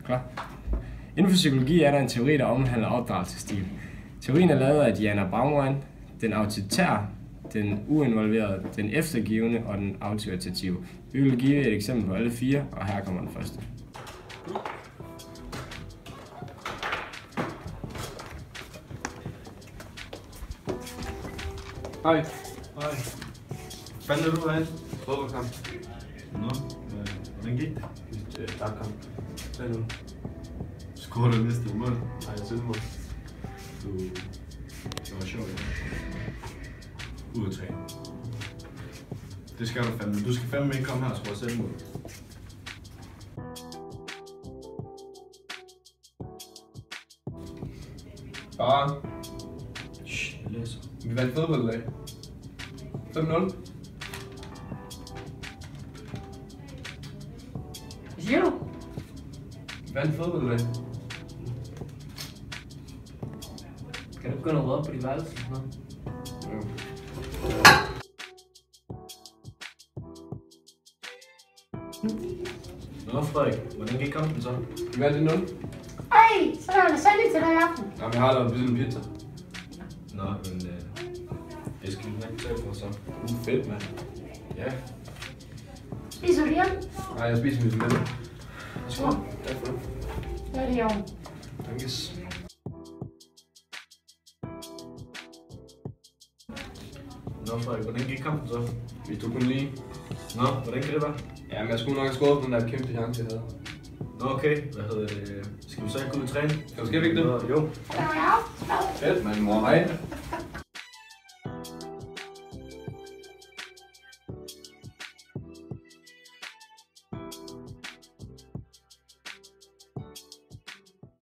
Klar. Inden for psykologi er der en teori, der omhandler opdragelsesstil. Teorien er lavet af Diana Baumann, den autoritære, den uinvolverede, den eftergivende og den autoritative. Vi vil give et eksempel på alle fire, og her kommer den første. Hej. Hej. Fanden er du derhen? Fodboldkamp. Nå, hvordan gik det? Kamp. 3-0. Skårer du næste mål? Nej, jeg selv mål. Det var sjovt, ja. Ud af 3. Det skal du fandme. Du skal fandme ikke komme her og score selvmål. Bare. Shh, jeg læser. Vi vandt fodbold i dag. 5-0. Hvad siger du? Vi vandt fodbold i dag. Kan du begynde at røde på de værelser? Jo. Nå, Frederik. Hvordan gik kampen så? Vi vandt 1-0. Ej, så er der lasagne til dig i aften. Ja, vi har lavet en pizza. Nå, men det skal vi nok tage for så. Fedt, mand. Ja. Spiser du hjem? Nej, jeg spiser mit mad. Skål. Tak for det. Ja, det er jo. Tankes. Nå, Frederik. Hvordan gik kampen så? Vi tog kun lige. Nå, hvordan kan det være? Ja, men jeg skulle nok have skåret på den der kæmpe chance, jeg havde. Nå, okay. Hvad hedder det? Skal vi så ikke gå ud og træne? Skal vi ikke det? Jo. Ja, Fedt, man. Mor, hej.